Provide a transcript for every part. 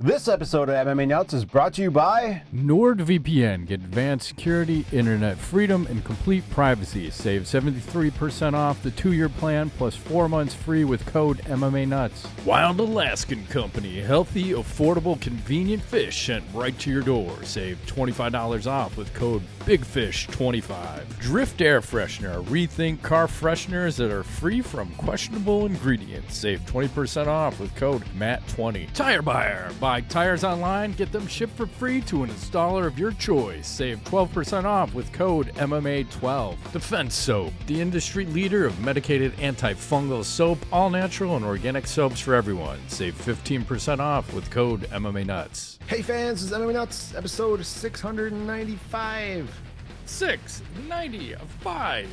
This episode of MMA Nuts is brought to you by NordVPN. Get advanced security, internet freedom, and complete privacy. Save 73% off the 2-year plan plus 4 months free with code MMANUTS. Wild Alaskan Company. Healthy, affordable, convenient fish sent right to your door. Save $25 off with code BIGFISH25. Drift Air Freshener. Rethink car fresheners that are free from questionable ingredients. Save 20% off with code MAT20. Tire Buyer. Buy tires online, get them shipped for free to an installer of your choice. Save 12% off with code MMA12. Defense Soap, the industry leader of medicated antifungal soap, all natural and organic soaps for everyone. Save 15% off with code MMANUTS. Hey fans, this is MMA Nuts, episode 695. 695.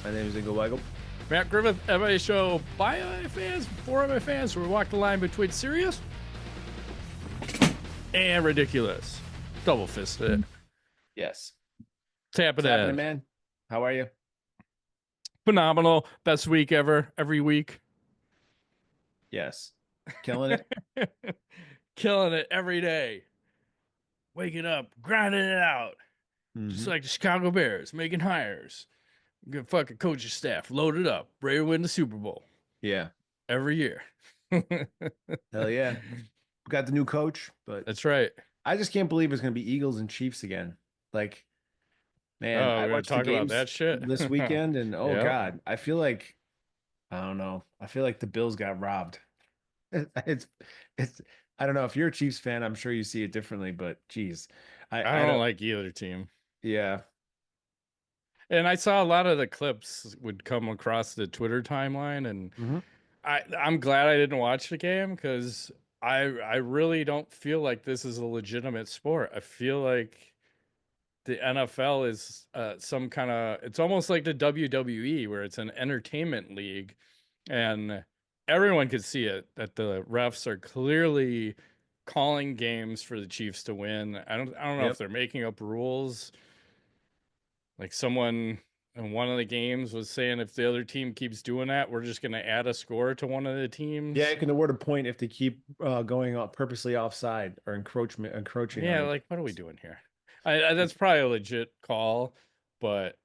My name is Ingo Weigel. Matt Griffith, MMA show by MMA fans, for MMA fans, where we walk the line between serious and ridiculous. Double fisted. Yes. Tap it What's happening, in. man? How are you? Phenomenal. Best week ever. Every week. Yes. Killing it? Killing it every day. Waking up, grinding it out. Just like the Chicago Bears, making hires. Good fucking coaching staff, loaded up, ready to win the Super Bowl. Yeah. Every year. Hell yeah. We got the new coach, but That's right. I just can't believe it's going to be Eagles and Chiefs again. Like, man, Oh, I we're gonna watched the talk about games that shit this weekend, and oh Yep. God, I feel like, I don't know. I feel like the Bills got robbed. It's, I don't know. If you're a Chiefs fan, I'm sure you see it differently, but geez. I don't like either team. Yeah. And I saw a lot of the clips would come across the Twitter timeline, and Mhm. I'm glad I didn't watch the game because I really don't feel like this is a legitimate sport. I feel like the NFL is some kind of, it's almost like the WWE where it's an entertainment league, and everyone could see it that the refs are clearly calling games for the Chiefs to win. I don't know Yep. if they're making up rules. Like someone in one of the games was saying if the other team keeps doing that, we're just going to add a score to one of the teams. Yeah, you can award a point if they keep going out purposely offside or encroaching. Yeah, on like what are we doing here? That's probably a legit call, but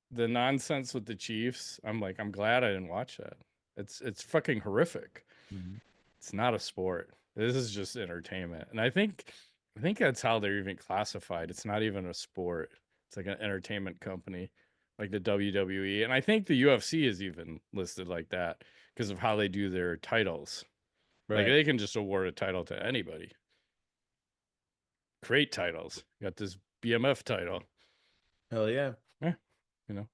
the nonsense with the Chiefs, I'm glad I didn't watch that. It's fucking horrific. Mhm. It's not a sport. This is just entertainment. And I think that's how they're even classified. It's not even a sport. It's like an entertainment company, like the WWE. And I think the UFC is even listed like that because of how they do their titles. Like Right. they can just award a title to anybody. Great titles. Got this BMF title. Hell yeah. Yeah, you know,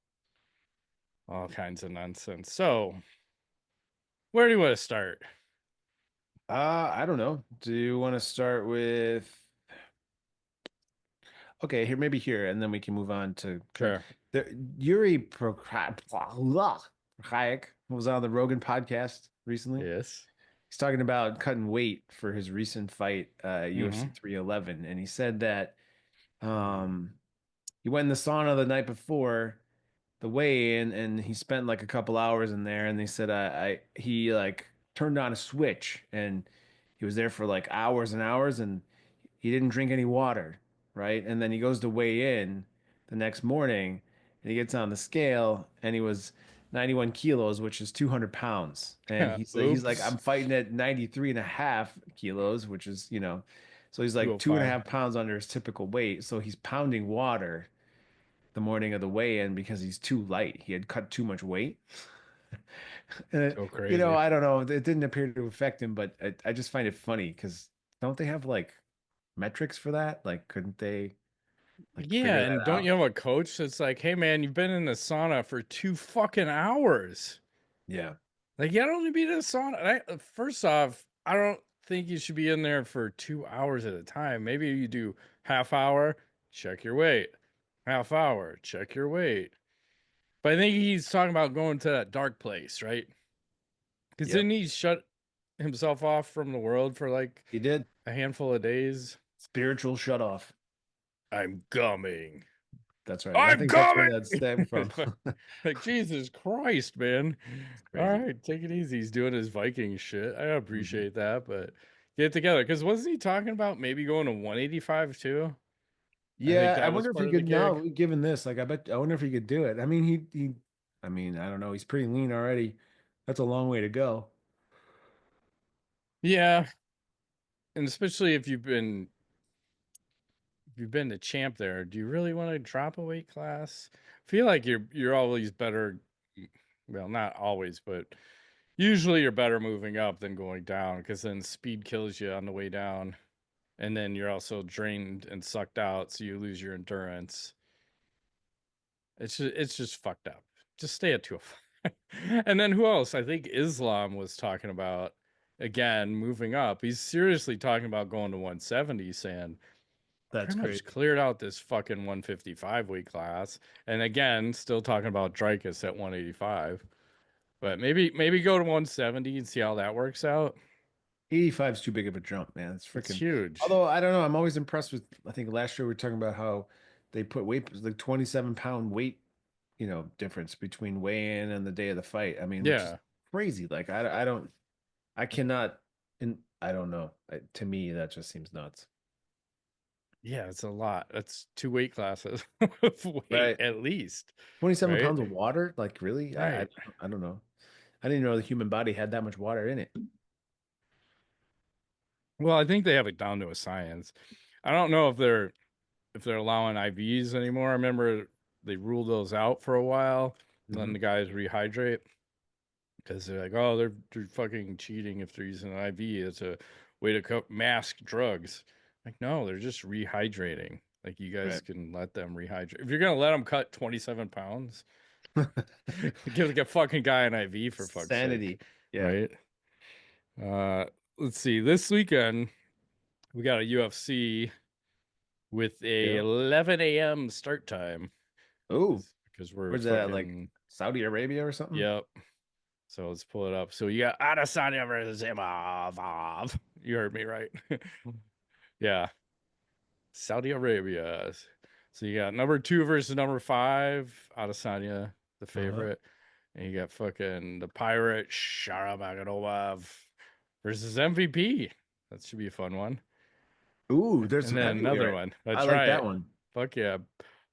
all kinds of nonsense. So, where do you want to start? I don't know. Do you want to start with? Okay, maybe here, and then we can move on to Sure. Yuri Prochaska was on the Rogan podcast recently. Yes. He's talking about cutting weight for his recent fight, UFC 311, and he said that he went in the sauna the night before the weigh-in, and he spent like a couple hours in there, and they said he like turned on a switch, and he was there for like hours and hours, and he didn't drink any water, right? And then he goes to weigh in the next morning, and he gets on the scale, and he was 91 kilos, which is 200 pounds. And he's like, I'm fighting at 93 and a half kilos, which is, so he's like 2.5 pounds under his typical weight. So he's pounding water the morning of the weigh-in because he's too light. He had cut too much weight. So crazy. I don't know. It didn't appear to affect him, but I just find it funny because don't they have like metrics for that? Like, couldn't they? Like, yeah, and don't you have a coach that's like, hey man, you've been in the sauna for 2 fucking hours. Yeah. Like, you don't need to be in the sauna. First off, I don't think you should be in there for 2 hours at a time. Maybe you do half hour, check your weight. Half hour, check your weight. But I think he's talking about going to that dark place, right? Because didn't he shut himself off from the world for like He did a handful of days? spiritual shut off. I'm coming. That's right. I'm I think coming! that's where that stemmed from. Like, Jesus Christ, man. All Crazy. right, take it easy. He's doing his Viking shit. I appreciate that, but get together. Because wasn't he talking about maybe going to 185 too? I think Yeah, I that was wonder if he part of the could now, gig. given this, like I wonder if he could do it. I mean, I mean, I don't know. He's pretty lean already. That's a long way to go. Yeah, and especially if you've been the champ there, do you really want to drop a weight class? I feel like you're always better. Well, not always, but usually you're better moving up than going down because then speed kills you on the way down, and then you're also drained and sucked out, so you lose your endurance. It's just fucked up. Just stay at 205. And then who else? I think Islam was talking about again moving up. He's seriously talking about going to 170, saying That's pretty much crazy. cleared out this fucking 155 weight class. And again, still talking about Dricus at 185. But maybe go to 170 and see how that works out. 85 is too big of a jump, man. It's It's freaking. huge. Although I don't know, I'm always impressed with. I think last year we were talking about how they put weight, like 27-pound weight, difference between weigh-in and the day of the fight. I mean, which is Yeah. crazy. Like I don't, I cannot, and I don't know. To me, that just seems nuts. Yeah, it's a lot. That's two weight classes of weight Right. at least. 27 Right? pounds of water? Like really? Right. I don't know. I didn't know the human body had that much water in it. Well, I think they have it down to a science. I don't know if they're allowing IVs anymore. I remember they ruled those out for a while, letting Hmm. the guys rehydrate because they're like, oh, they're fucking cheating if they're using an IV. It's a way to mask drugs. Like, no, they're just rehydrating. Like, you guys Right. can let them rehydrate. If you're gonna let them cut 27 pounds, give a fucking guy an IV for fuck's sake, Sanity. Yeah. right? Uh, let's see. This weekend we got a UFC with a Yeah. 11 a.m. start time Oh, because we're where's that? Like fucking Saudi Arabia or something? yep. So let's pull it up. So you got Adesanya versus Imavov. You heard me right. Yeah, Saudi Arabia. So you got number two versus number five, Adesanya, the Uh-huh. favorite, and you got fucking the pirate Sharamagadova versus MVP. That should be a fun one. Ooh, there's And some then another heavyweight. one. I That's like right. that one. Fuck yeah.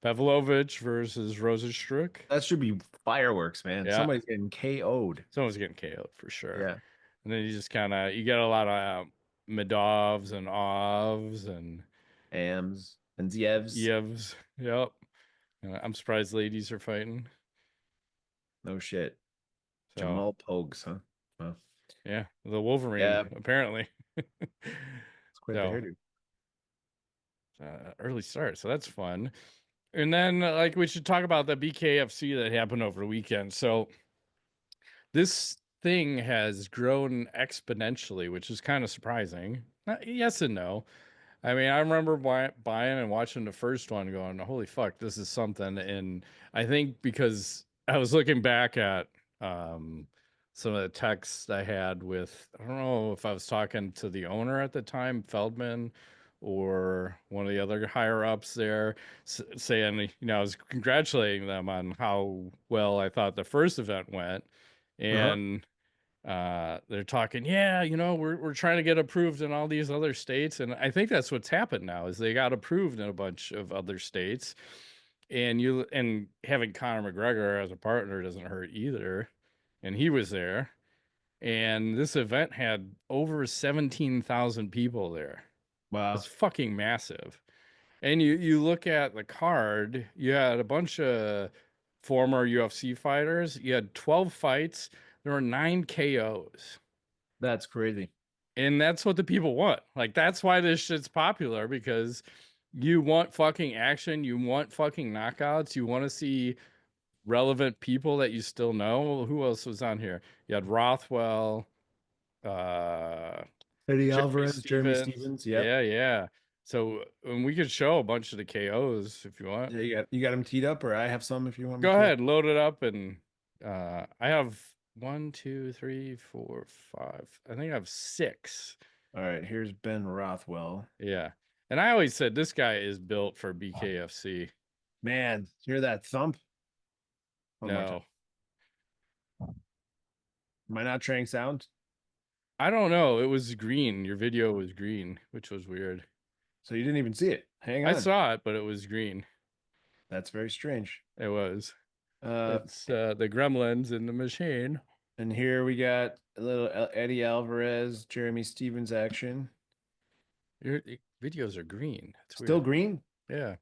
Pavlovich versus Rosenstruck. That should be fireworks, man. Yeah. Somebody's getting KO'd. Someone's getting KO'd for sure. Yeah. And then you just kind of you get a lot of Medovs and Ovs and Ams and Zievs. Yevs. Yep. I'm surprised ladies are fighting. No shit. So Jamal Pogues, huh? Well, yeah, the Wolverine yeah, apparently. it's quite the So hairdo. early start, so that's fun. And then like we should talk about the BKFC that happened over the weekend. So this thing has grown exponentially, which is kind of surprising. Yes and no. I mean, I remember buying and watching the first one going, holy fuck, this is something. And I think because I was looking back at um, some of the texts I had with, I don't know if I was talking to the owner at the time, Feldman, or one of the other higher ups there, saying, I was congratulating them on how well I thought the first event went. Uh-huh. And they're talking, yeah, we're trying to get approved in all these other states, and I think that's what's happened now is they got approved in a bunch of other states, and having Conor McGregor as a partner doesn't hurt either, and he was there, and this event had over 17,000 people there. That's Wow. fucking massive. And you look at the card, you had a bunch of former UFC fighters, you had 12 fights, there were 9 KOs. That's crazy. And that's what the people want. Like that's why this shit's popular because you want fucking action, you want fucking knockouts, you want to see relevant people that you still know. Who else was on here? You had Rothwell, uh Eddie Jeremy Alvarez, Jeremy Stevens. Stevens. Yep. Yeah, yeah. So and we could show a bunch of the KOs if you want. Yeah, you got him teed up, or I have some if you want me Go to. ahead, load it up and I have one, two, three, four, five. I think I have six. All right, here's Ben Rothwell. Yeah. And I always said this guy is built for BKFC. Man, hear that thump? One more time. No. Am I not trading sound? I don't know. It was green. Your video was green, which was weird. So you didn't even see it. Hang I on. saw it, but it was green. That's very strange. It was. Uh, It's the gremlins in the machine. and here we got a little Eddie Alvarez, Jeremy Stevens action. Your videos are green. It's Still weird. green? Yeah.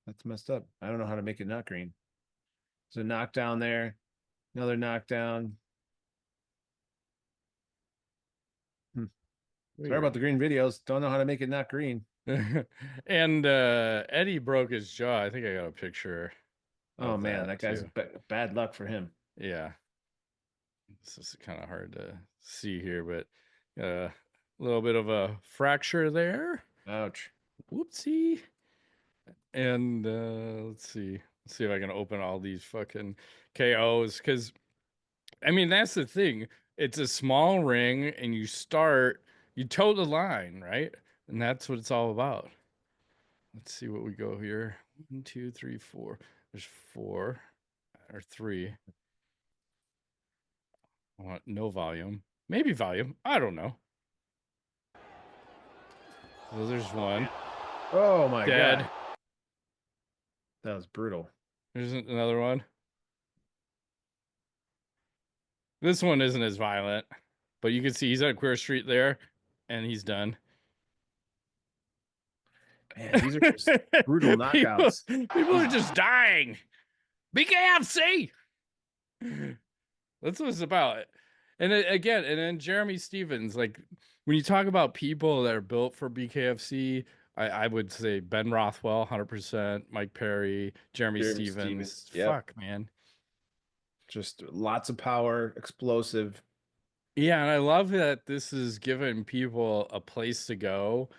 That's messed up. I don't know how to make it not green. So knockdown there. Another knockdown. Hmm. Sorry about the Weird. green videos. Don't know how to make it not green. And Eddie broke his jaw. I think I got a picture Oh of man, that that guy's too. bad luck for him. Yeah. This is kind of hard to see here, but a little bit of a fracture there. Ouch. Whoopsie. And let's see. Let's see if I can open all these fucking KOs. Because, I mean, that's the thing. It's a small ring, and you toe the line, right? And that's what it's all about. Let's see what we go here. 1, 2, 3, 4. There's 4 or 3. I want no volume. Maybe volume. I don't know. Well, there's one. Oh my Dead. God. That was brutal. There's another one. This one isn't as violent, but you can see he's on Queer Street there, and he's done. Man, these are just brutal people, knockouts. people are just dying. BKFC. That's what it's about. And again, and then Jeremy Stevens, like when you talk about people that are built for BKFC, I would say Ben Rothwell, 100%, Mike Perry, Jeremy Jeremy Stevens. Stevens. Yep. Fuck, man. Just lots of power, explosive. Yeah, and I love that this is giving people a place to go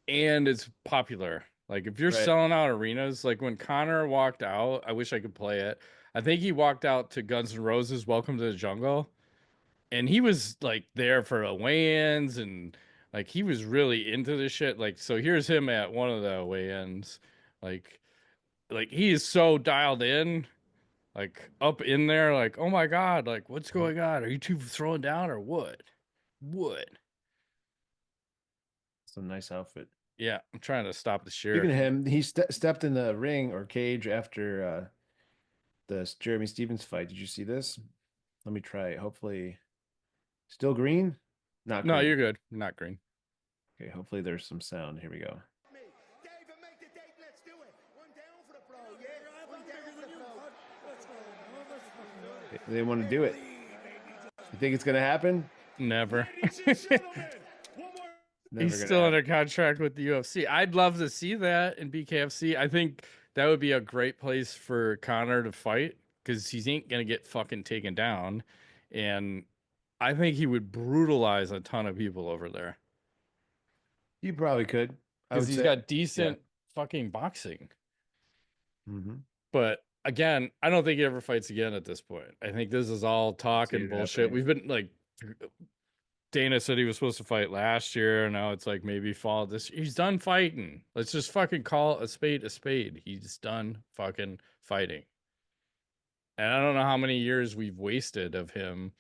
and it's popular. Like if you're Right. selling out arenas, like when Connor walked out, I wish I could play it. I think he walked out to Guns N' Roses Welcome to the Jungle, and he was like there for the weigh-ins and like he was really into this shit. Like so here's him at one of the weigh-ins. Like like he is so dialed in, like up in there, like, oh my God, like what's going on? Are you two throwing down or what? What? Some nice outfit. Yeah, I'm trying to stop the Speaking share. of him, he stepped in the ring or cage after the Jeremy Stevens fight. Did you see this? Let me try it. Hopefully, still green? Not No, you're green. good. Not green. Okay, hopefully there's some sound. Here we go. They want to do it. You think it's gonna happen? Never. Never He's gonna still under happen. contract with the UFC. I'd love to see that in BKFC. I think that would be a great place for Connor to fight because he ain't gonna get fucking taken down. And I think he would brutalize a ton of people over there You probably could. I because would he's say, got yeah. decent fucking boxing. Hmm. But again, I don't think he ever fights again at this point. I think this is all talk See and it bullshit. happening. We've been like Dana said he was supposed to fight last year, and now it's like maybe fall this. He's done fighting. Let's just fucking call a spade a spade. He's done fucking fighting. And I don't know how many years we've wasted of him.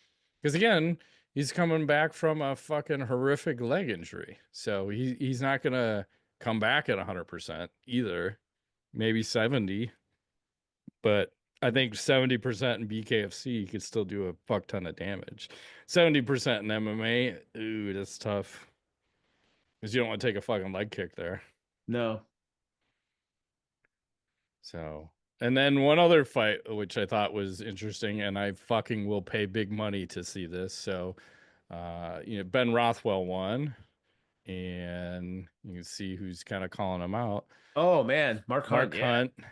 Because again, he's coming back from a fucking horrific leg injury. So he's not gonna come back at 100% either. Maybe 70. But I think 70% in BKFC could still do a fuck ton of damage. 70% in MMA, ooh, that's tough. Because you don't want to take a fucking leg kick there. No. So, and then one other fight, which I thought was interesting, and I fucking will pay big money to see this. So, Ben Rothwell won, and you can see who's kind of calling him out. Oh man, Mark Hunt. Mark Yeah, Hunt. I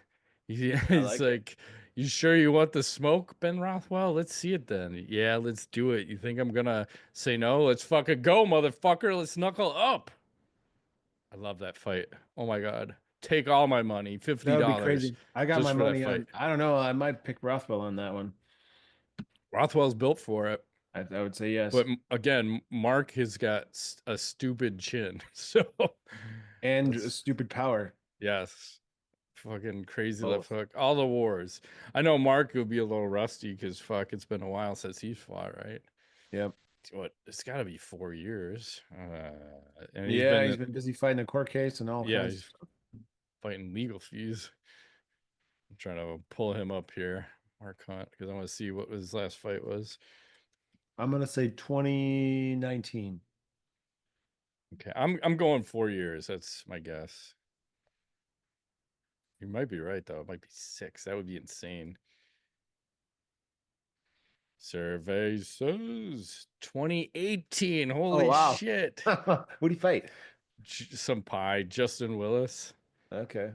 He's like it. like, you sure you want the smoke, Ben Rothwell? Let's see it then. Yeah, let's do it. You think I'm gonna say no? Let's fucking go, motherfucker. Let's knuckle up. I love that fight. Oh my God. Take all my money, That would be $50 crazy. I got just my for that money fight. on. I don't know. I might pick Rothwell on that one. Rothwell's built for it. I would say yes. But again, Mark has got a stupid chin. So And let's, stupid power. yes. fucking crazy left Both. hook, all the wars. I know Mark will be a little rusty because fuck, it's been a while since he's fought, right? Yep. What, it's got to be 4 years, and he's Yeah, been he's been busy fighting a court case and all yeah, kinds of he's stuff. fighting legal fees. I'm trying to pull him up here, Mark Hunt, because I want to see what his last fight was. I'm gonna say 2019. Okay, I'm going 4 years. That's my guess. You might be right though. It might be 6. That would be insane. Survey says 2018. Oh Holy wow. shit. Who'd he fight? Some pie, Justin Willis. Okay.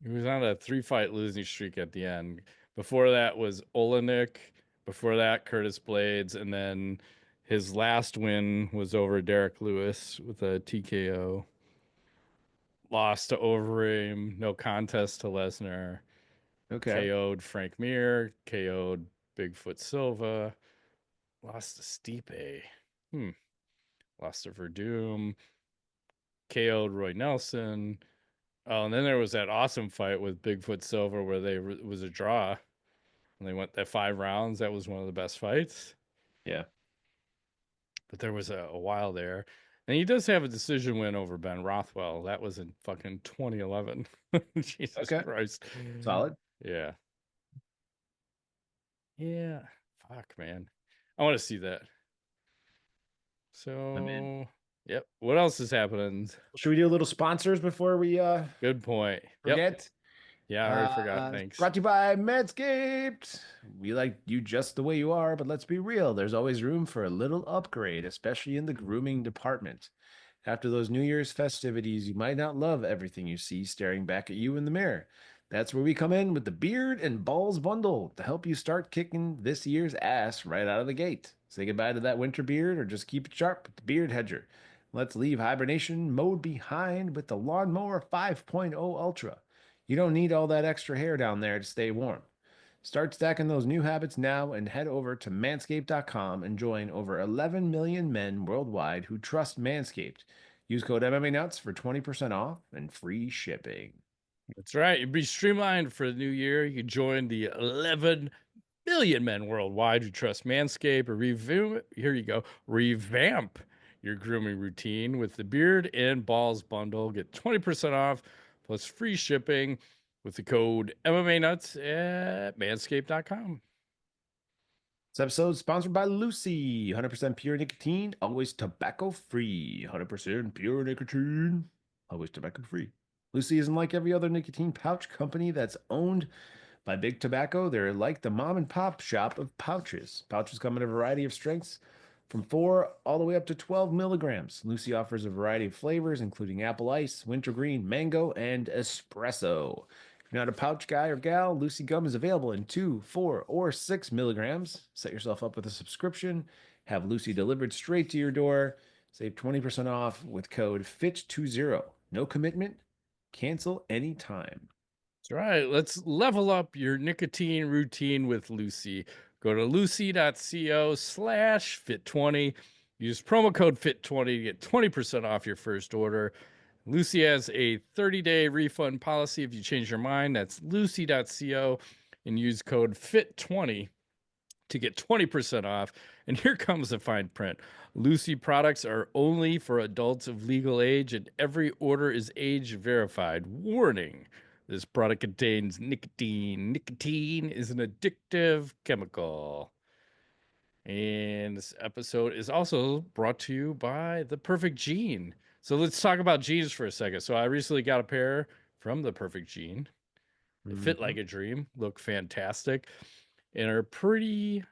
He was on a 3-fight losing streak at the end. Before that was Olenek. Before that, Curtis Blades. And then his last win was over Derek Lewis with a TKO. Lost to Overeem. No contest to Lesnar. Okay. KO'd Frank Mir. KO'd Bigfoot Silva. Lost to Stipe. Hmm. Lost to Verdum. KO'd Roy Nelson. Oh, and then there was that awesome fight with Bigfoot Silva where it was a draw and they went that 5 rounds. That was one of the best fights. Yeah. But there was a while there. And he does have a decision win over Ben Rothwell. That was in fucking 2011. Jesus Okay. Christ. Solid. Yeah. Yeah. Fuck, man. I want to see that. I'm in. So, yep. What else is happening? Should we do a little sponsors before we Good point. Yep. forget? Yeah, I already forgot. Thanks. Brought to you by Manscaped. We like you just the way you are, but let's be real. There's always room for a little upgrade, especially in the grooming department. After those New Year's festivities, you might not love everything you see staring back at you in the mirror. That's where we come in with the Beard and Balls bundle to help you start kicking this year's ass right out of the gate. Say goodbye to that winter beard or just keep it sharp with the Beard Hedger. Let's leave hibernation mode behind with the Lawnmower 5.0 Ultra. You don't need all that extra hair down there to stay warm. Start stacking those new habits now and head over to manscaped.com and join over 11 million men worldwide who trust Manscaped. Use code MMANUTS for 20% off and free shipping. That's right. You'd be streamlined for the new year. You can join the 11 million men worldwide who trust Manscaped or here you go, revamp your grooming routine with the Beard and Balls bundle. Get 20% off plus free shipping with the code MMANuts at manscaped.com. This episode is sponsored by Lucy. 100% pure nicotine, always tobacco free. 100% pure nicotine, always tobacco free. Lucy isn't like every other nicotine pouch company that's owned by Big Tobacco. They're like the mom and pop shop of pouches. Pouches come in a variety of strengths from 4 all the way up to 12 milligrams. Lucy offers a variety of flavors, including apple ice, wintergreen, mango, and espresso. If you're not a pouch guy or gal, Lucy Gum is available in 2, 4, or 6 milligrams. Set yourself up with a subscription. Have Lucy delivered straight to your door. Save 20% off with code FIT20. No commitment. Cancel anytime. That's right. Let's level up your nicotine routine with Lucy. Go to lucy.co/fit20. Use promo code FIT20 to get 20% off your first order. Lucy has a 30-day refund policy if you change your mind. That's lucy.co and use code FIT20 to get 20% off. And here comes the fine print. Lucy products are only for adults of legal age, and every order is age verified. Warning: this product contains nicotine. Nicotine is an addictive chemical. And this episode is also brought to you by The Perfect Gene. So let's talk about jeans for a second. So I recently got a pair from The Perfect Gene. They fit like a dream, look fantastic, and are pretty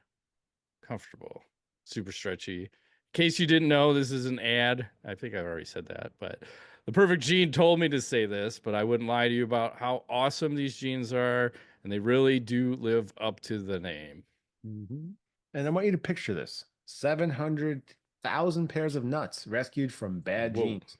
comfortable, super stretchy. In case you didn't know, this is an ad. I think I've already said that, but The Perfect Gene told me to say this, but I wouldn't lie to you about how awesome these jeans are, and they really do live up to the name. Mm-hmm. And I want you to picture this 700,000 pairs of nuts rescued from bad Whoa. genes.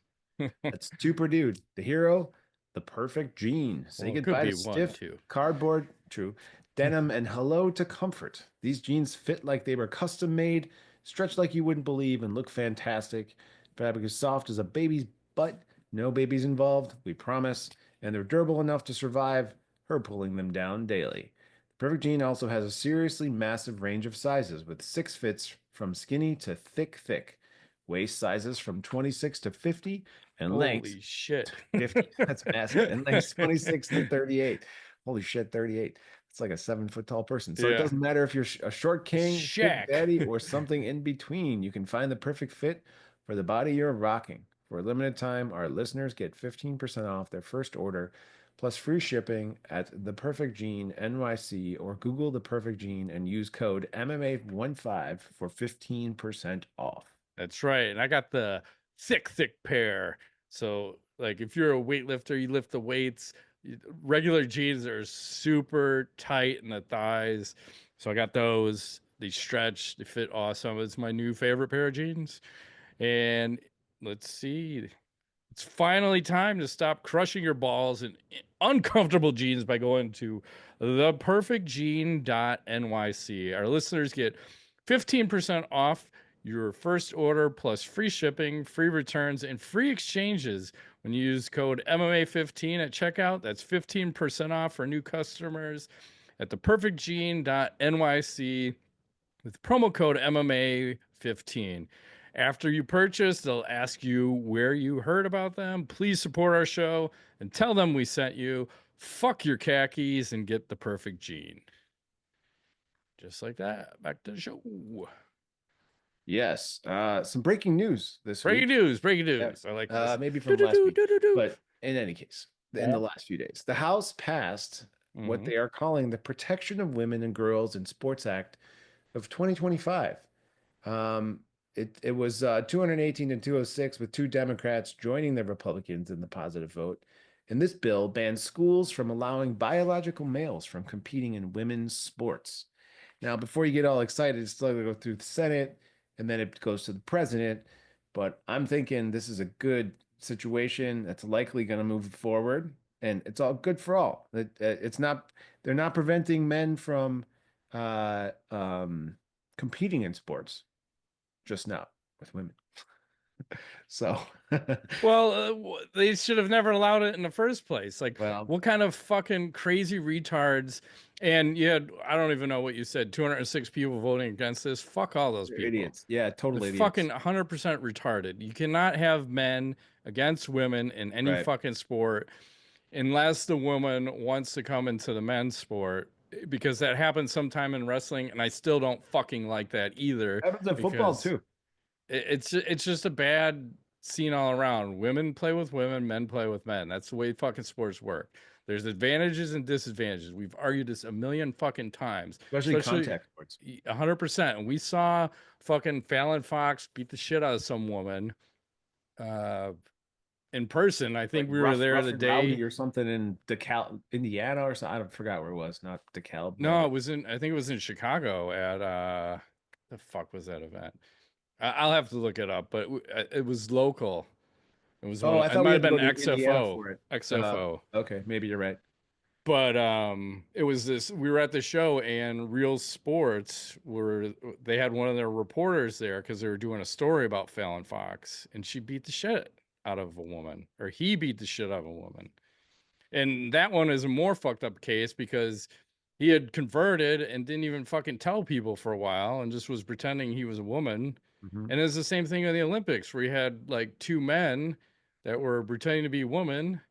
That's Super Dude, the hero, the perfect gene. Say Well, it could goodbye be to one, stiff too. cardboard, true, denim, and hello to comfort. These jeans fit like they were custom made, stretch like you wouldn't believe, and look fantastic. Fabric is soft as a baby's butt. No babies involved, we promise. and they're durable enough to survive her pulling them down daily. The Perfect Jean also has a seriously massive range of sizes, with 6 fits from skinny to thick, waist sizes from 26 to 50, and lengths Holy shit. 50. That's massive. And lengths 26 to 38. Holy shit, 38. It's like a 7 foot tall person. So it Yeah. doesn't matter if you're a short king, big Shaq. daddy, or something in between. You can find the perfect fit for the body you're rocking. For a limited time, our listeners get 15% off their first order, plus free shipping at The Perfect Gene NYC, or Google The Perfect Gene and use code MMA15 for 15% off. That's right. And I got the thick pair. So, like, if you're a weightlifter, you lift the weights. Regular jeans are super tight in the thighs. So I got those. They stretch. They fit awesome. It's my new favorite pair of jeans. And let's see. It's finally time to stop crushing your balls in uncomfortable jeans by going to theperfectgene.nyc. Our listeners get 15% off your first order plus free shipping, free returns, and free exchanges when you use code MMA15 at checkout. That's 15% off for new customers at theperfectgene.nyc with promo code MMA15. After you purchase, they'll ask you where you heard about them. Please support our show and tell them we sent you. Fuck your khakis and get the perfect jean. Just like that. Back to the show. Yes. Some breaking news this Breaking week. news. Breaking Yeah. news. I like this. Maybe Do from do last do week, do do do. but in any case, in the last few days, the House passed what Mm-hmm. they are calling the Protection of Women and Girls in Sports Act of 2025. Um, it was 218 to 206, with two Democrats joining the Republicans in the positive vote. And this bill bans schools from allowing biological males from competing in women's sports. Now, before you get all excited, it's still going to go through the Senate and then it goes to the president. But I'm thinking this is a good situation that's likely going to move forward, and it's all good for all. It's not, they're not preventing men from uh, um, competing in sports, just not with women. So, Well, they should have never allowed it in the first place. Like, well, what kind of fucking crazy retards? And you had, I don't even know what you said, 206 people voting against this. Fuck all those they're people. idiots. Yeah, They're total fucking idiots. 100% retarded. You cannot have men against women in any Right. fucking sport unless the woman wants to come into the men's sport, because that happens sometime in wrestling. And I still don't fucking like that either, Happens in football because too. it's just a bad scene all around. Women play with women, men play with men. That's the way fucking sports work. There's advantages and disadvantages. We've argued this a million fucking times, Especially especially contact sports. 100%. And we saw fucking Fallon Fox beat the shit out of some woman uh, in person. I Like think we were there rough the and rowdy day. or something in DeKalb, Indiana, or something. I don't forgot where it was. Not DeKalb, No, but it was in. I think it was in Chicago at the fuck was that event? I'll have to look it up, but it was local. It was oh, one. I It thought we might had have to been go to Indiana XFO. for it. Uh, XFO. okay, maybe you're right. But it was this. We were at the show, and Real Sports were. They had one of their reporters there because they were doing a story about Fallon Fox, and she beat the shit out of a woman, or he beat the shit out of a woman. And that one is a more fucked up case because he had converted and didn't even fucking tell people for a while and just was pretending he was a woman. Hmm. And it's the same thing in the Olympics where you had like two men that were pretending to be women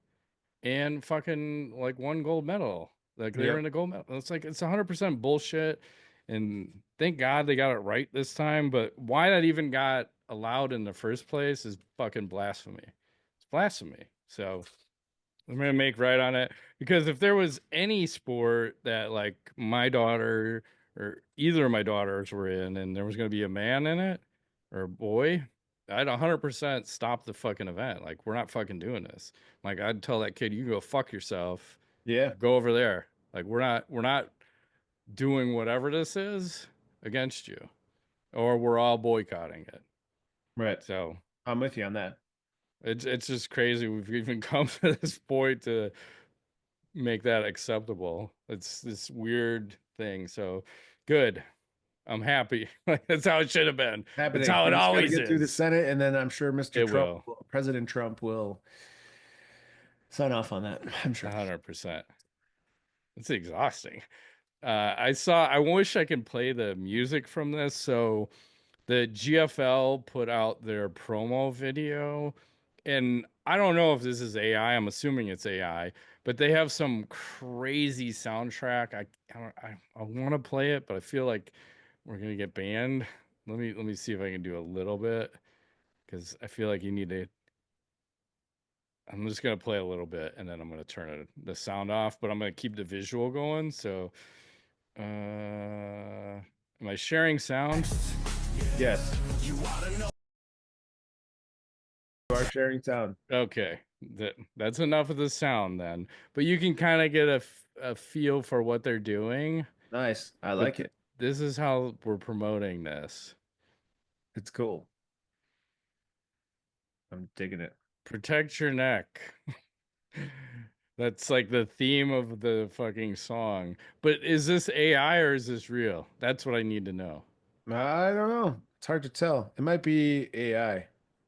and fucking like one gold medal. Like they were Yep. in a gold medal. It's like it's 100% bullshit. And thank God they got it right this time. But why that even got allowed in the first place is fucking blasphemy. It's blasphemy. So I'm gonna make right on it, because if there was any sport that like my daughter or either of my daughters were in and there was gonna be a man in it or a boy, I'd 100% stop the fucking event. Like, we're not fucking doing this. Like, I'd tell that kid, you go fuck yourself, Yeah. go over there. Like, we're not doing whatever this is against you, or we're all boycotting it. Right. So I'm with you on that. it's just crazy we've even come to this point to make that acceptable. It's this weird thing. So good. I'm happy. Like, that's how it should have been. That's Happening. how it We just got to always get through the is. Senate, and then I'm sure Mr. It Trump, will. President Trump, will Sign off on that. I'm sure. 100%. It's exhausting. I wish I could play the music from this. So the GFL put out their promo video, and I don't know if this is AI. I'm assuming it's AI, but they have some crazy soundtrack. I want to play it, but I feel like we're gonna get banned. Let me see if I can do a little bit because I feel like you need to. I'm just gonna play a little bit and then I'm gonna turn the sound off, but I'm gonna keep the visual going. So, am I sharing sound? Yes, you are sharing sound. Okay, that's enough of the sound then. But you can kind of get a feel for what they're doing. Nice. I But like it. this is how we're promoting this. It's cool. I'm digging it. Protect your neck. That's like the theme of the fucking song. But is this AI or is this real? That's what I need to know. I don't know. It's hard to tell. It might be AI.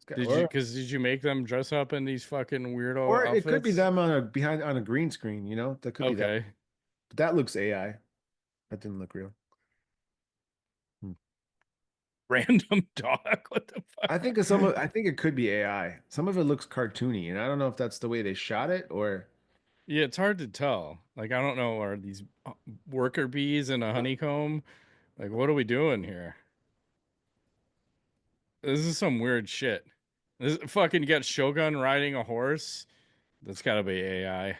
Did you, Or because did you make them dress up in these fucking weirdo or it could be outfits? them on a behind on a green screen, you know? That could be that. Okay. But that looks AI. That didn't look real. Hmm. Random dog. What the I fuck? think I think it could be AI. Some of it looks cartoony, and I don't know if that's the way they shot it or Yeah, it's hard to tell. Like, I don't know, are these worker bees in a honeycomb? Like, what are we doing here? This is some weird shit. This fucking, you got Shogun riding a horse. That's gotta be AI.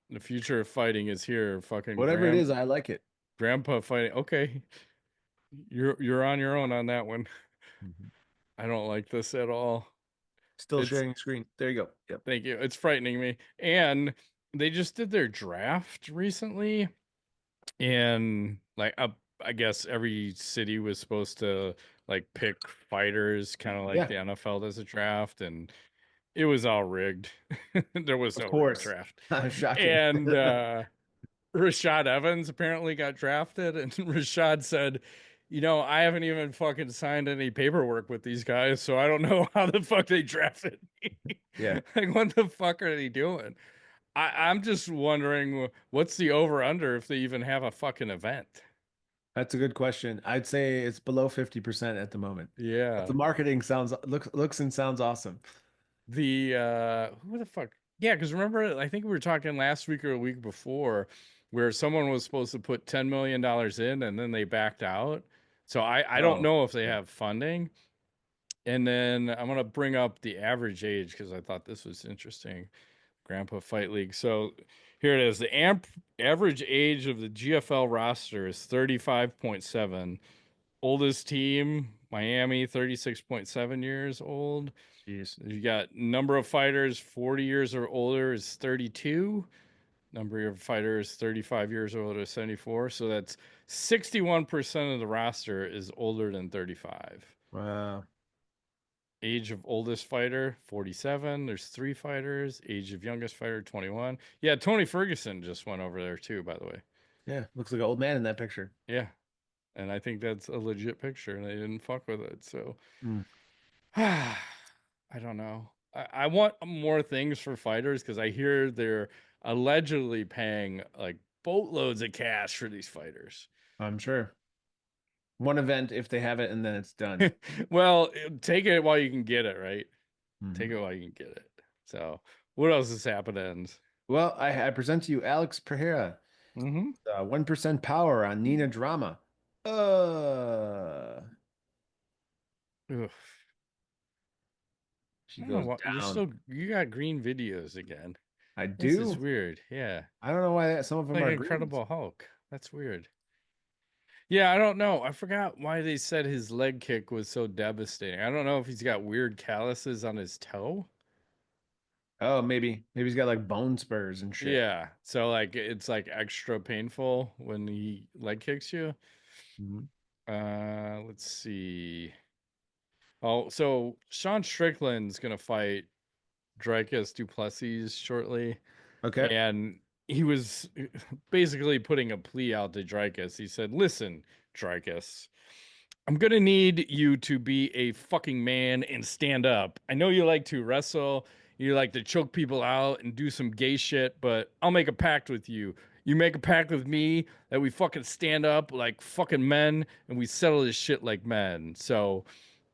The future of fighting is here. Fucking whatever it is, I like it. grandpa fighting. Okay, you're on your own on that one. Mhm. I don't like this at all. Still It's sharing screen. There you go. Yep. Thank you. It's frightening me. And they just did their draft recently, and like I guess every city was supposed to like pick fighters, kind of like Yeah, the NFL does a draft, and it was all rigged. There was of no real course. draft. Shocking. And Rashad Evans apparently got drafted, and Rashad said, I haven't even fucking signed any paperwork with these guys, so I don't know how the fuck they drafted me. Yeah, Like, what the fuck are they doing? I'm just wondering what's the over under if they even have a fucking event. that's a good question. I'd say it's below 50% at the moment. But the Yeah. marketing looks and sounds awesome. The who the fuck? Yeah, because remember, I think we were talking last week or a week before where someone was supposed to put $10 million in and then they backed out. So I don't Oh, know if they yeah. have funding. And then I'm gonna bring up the average age because I thought this was interesting. Grandpa Fight League. So here it is. The average age of the GFL roster is 35.7. Oldest team, Miami, 36.7 years old. Jeez. You got number of fighters 40 years or older is 32. Number of fighters 35 years or older is 74. So that's 61% of the roster is older than 35. Wow. Age of oldest fighter 47. There's 3 fighters. Age of youngest fighter 21. Yeah, Tony Ferguson just went over there too, by the way. Yeah, looks like an old man in that picture. Yeah. And I think that's a legit picture and they didn't fuck with it. So Mm, I don't know. I want more things for fighters because I hear they're allegedly paying like boatloads of cash for these fighters. I'm sure. One event if they have it and then it's done. Well, take it while you can get it, right? Take Mhm. it while you can get it. So, what else has happened? Well, I present to you Alex Pereira, Mm-hmm. 1% power on Nina Drama. Uh, Ugh. she I don't know goes what down. you got green videos again. I This is do. weird. Yeah. I don't know why some of them Like are green. Incredible Hulk. That's weird. Yeah, I don't know. I forgot why they said his leg kick was so devastating. I don't know if he's got weird calluses on his toe. Oh, maybe he's got like bone spurs and shit. Yeah. So like it's like extra painful when he leg kicks you. Mhm. Let's see. Oh, so Sean Strickland's gonna fight Dricus Duplessis shortly. Okay. And he was basically putting a plea out to Dricus. He said, "Listen, Dricus, I'm gonna need you to be a fucking man and stand up. I know you like to wrestle. You like to choke people out and do some gay shit, but I'll make a pact with you. You make a pact with me that we fucking stand up like fucking men and we settle this shit like men. So,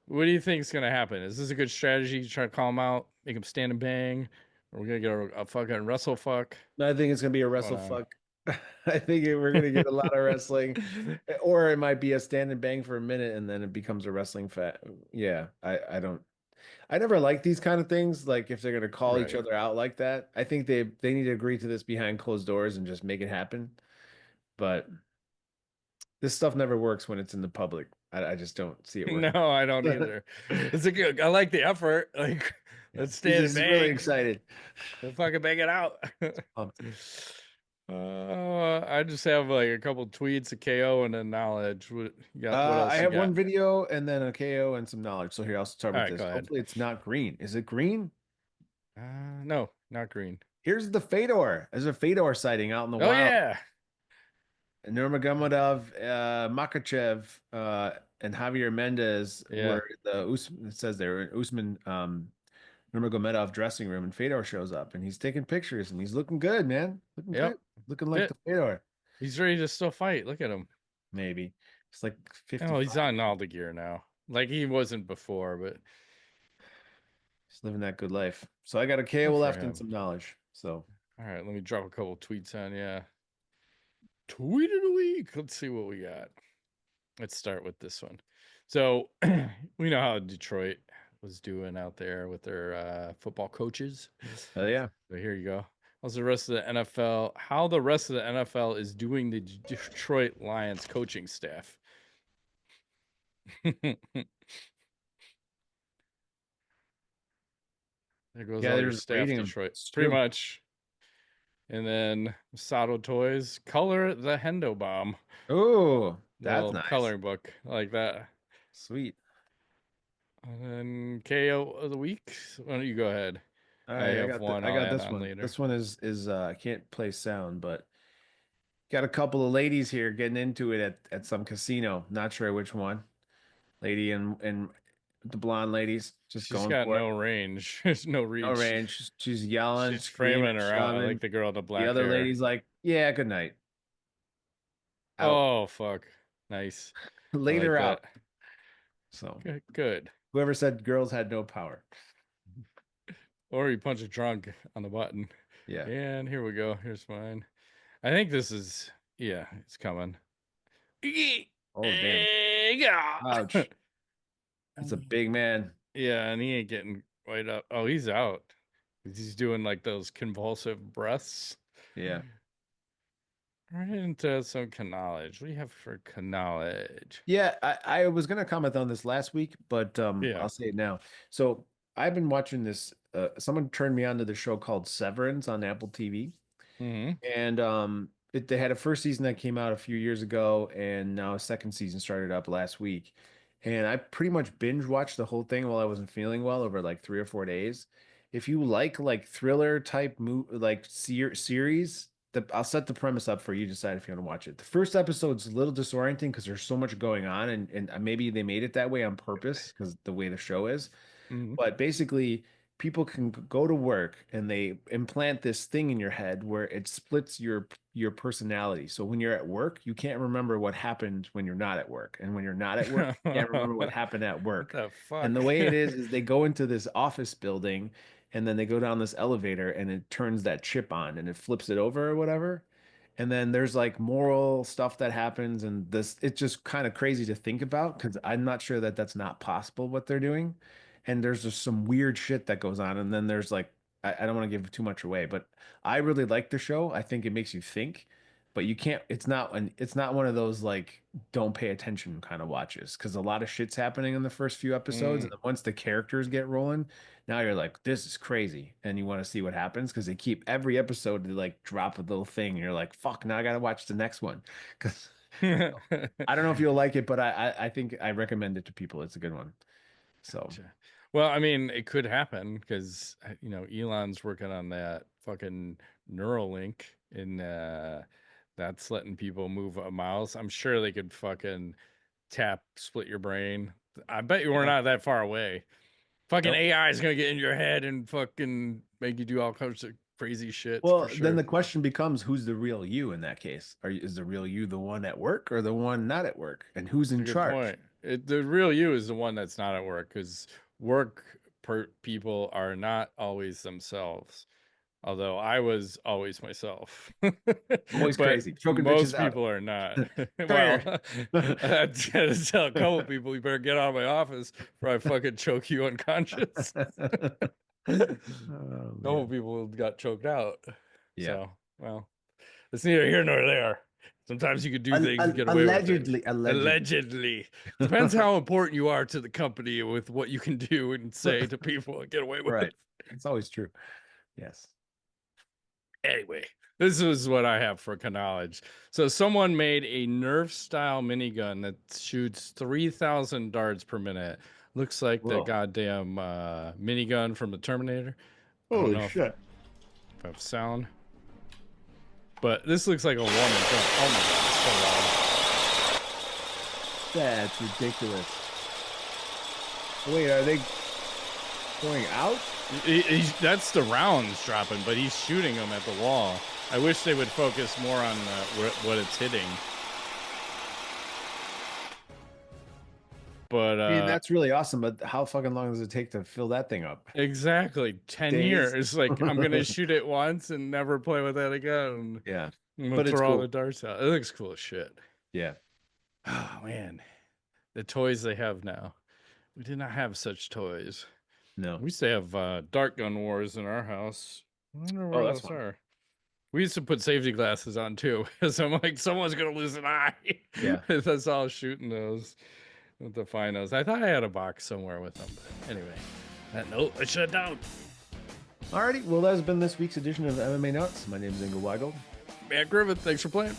what do you think is gonna happen? Is this a good strategy to try to call him out, make him stand and bang, or we're gonna get a fucking wrestle fuck? I think it's gonna be a What's wrestle going fuck. I think we're gonna get a lot of wrestling, on? or it might be a stand and bang for a minute and then it becomes a wrestling fat. Yeah, I don't. I never like these kind of things. Like if they're gonna call each Right. other out like that, I think they need to agree to this behind closed doors and just make it happen. But this stuff never works when it's in the public. I just don't see it working. No, I don't either. It's a good. I like the effort. Like, Yeah, let's stand and he's really bang. excited. We'll fucking bang it out. Pumped. I just have like a couple tweets, a KO, and a knowledge. What you got? What I else you have one got? video and then a KO and some knowledge. So here, I'll start All with right, this. go ahead. Hopefully it's not green. Is it green? No, not green. Here's the Fedor. There's a Fedor sighting out in the Oh wild. yeah, Nurmagomedov, Makachev, and Javier Mendez yeah. were it says they were in Usman Nurmagomedov dressing room, and Fedor shows up and he's taking pictures and he's looking good, man. Looking Yep. good. Looking like Fit. the Fedor. He's ready to still fight. Look at him. Maybe. It's like Oh, 55. he's on all the gear now. Like he wasn't before, but He's living that good life. So I got a KO good for left and him. some knowledge. So All right, let me drop a couple tweets on you. Tweet of the week. Let's see what we got. Let's start with this one. So we know how Detroit was doing out there with their football coaches. hell yeah. So here you go. How's the rest of the NFL? How the rest of the NFL is doing the Detroit Lions coaching staff? There goes Yeah, all they're your just staff, rating him. Detroit. It's Pretty true. much. And then Sato Toys, color the Hendo Bomb. Oh, that's Little nice. coloring book like that. Sweet. And then KO of the week. Why don't you go ahead? All I right, have one I I'll got add this on one. later. This one is I can't play sound, but got a couple of ladies here getting into it at some casino. Not sure which one. Lady and the blonde ladies just She's going got for it. no range. There's no No reach. range. She's yelling, She's screaming, framing her out. I like shoving. the girl in the The black other hair. lady's like, "Yeah, good night." Out. Oh, fuck. Nice. I like Later out. that. So Good. Good. whoever said girls had no power. Or you punch a drunk on the button. Yeah. And here we go. Here's mine. I think this is, yeah, it's coming. Yeah. Oh, damn. Ouch. That's a big man. Yeah, and he ain't getting right up. Oh, he's out. He's doing like those convulsive breaths. Yeah. Right into some knowledge. What do you have for knowledge? Yeah, I was gonna comment on this last week, but Yeah. I'll say it now. So I've been watching this. Someone turned me on to the show called Severance on Apple TV, Hmm. and they had a first season that came out a few years ago, and now a second season started up last week, and I pretty much binge watched the whole thing while I wasn't feeling well over like 3 or 4 days. If you like thriller type series, I'll set the premise up for you to decide if you want to watch it. The first episode's a little disorienting because there's so much going on, and maybe they made it that way on purpose because the way the show is. Hmm. But basically, people can go to work and they implant this thing in your head where it splits your personality. So when you're at work, you can't remember what happened when you're not at work, and when you're not at work, you can't remember what What happened at work. the And fuck? the way it is they go into this office building and then they go down this elevator and it turns that chip on and it flips it over or whatever. And then there's like moral stuff that happens, and this it's just kind of crazy to think about because I'm not sure that that's not possible what they're doing. And there's just some weird shit that goes on. And then there's like I don't want to give too much away, but I really like the show. I think it makes you think, but you can't. It's not one of those like don't pay attention kind of watches because a lot of shit's happening in the first few episodes, and Mm. then once the characters get rolling, now you're like, this is crazy, and you want to see what happens because they keep every episode to like drop a little thing, and you're like, fuck, now I gotta watch the next one because I don't know if you'll like it, but I think I recommend it to people. It's a good one. So Gotcha. Well, I mean, it could happen because Elon's working on that fucking Neuralink, and that's letting people move a mouse. I'm sure they could fucking split your brain. I bet you we're yeah, not that far away. Fucking Nope. AI is gonna get in your head and fucking make you do all kinds of crazy shit for Well, then sure. the question becomes, who's the real you in that case? Is the real you the one at work or the one not at work? And who's That's in a good charge? point. The real you is the one that's not at work because people are not always themselves. Although I was always myself, Always but crazy. Choking bitches most out. people are not. Well, Trigger. I had to tell a couple people, you better get out of my office or I fucking choke you unconscious. Oh A couple man. people got choked out. Yeah. So, well, it's neither here nor there. Sometimes you could do things and get away with it. Allegedly. Allegedly. Depends how important you are to the company with what you can do and say to people and get away with Right. it. It's always true. Yes. Anyway, this is what I have for knowledge. So someone made a Nerf style minigun that shoots 3,000 darts per minute. Looks like the Whoa. goddamn minigun from the Terminator. I don't Holy know shit. if I have sound. But this looks like a one and done. Oh my god, it's That's ridiculous. Wait, are they going out? so loud. That's the rounds dropping, but he's shooting them at the wall. I wish they would focus more on what it's hitting. But I mean, that's really awesome, but how fucking long does it take to fill that thing up? exactly 10 Days? years. Like I'm gonna shoot it once and never play with that again. Yeah. I'm gonna But it's throw all the cool. darts out. It looks cool as shit. Yeah. Oh man, the toys they have now. We did not have such toys. No. We used to have dart gun wars in our house. I wonder Oh, where that's those fun. are. We used to put safety glasses on too, because I'm like, someone's gonna lose an eye. Yeah. That's all shooting those with the finos. I thought I had a box somewhere with them, but anyway. Nope, I shut down. Alrighty. Well, that's been this week's edition of MMA Nuts. My name is Ingo Weigel. Matt Griffith, thanks for playing.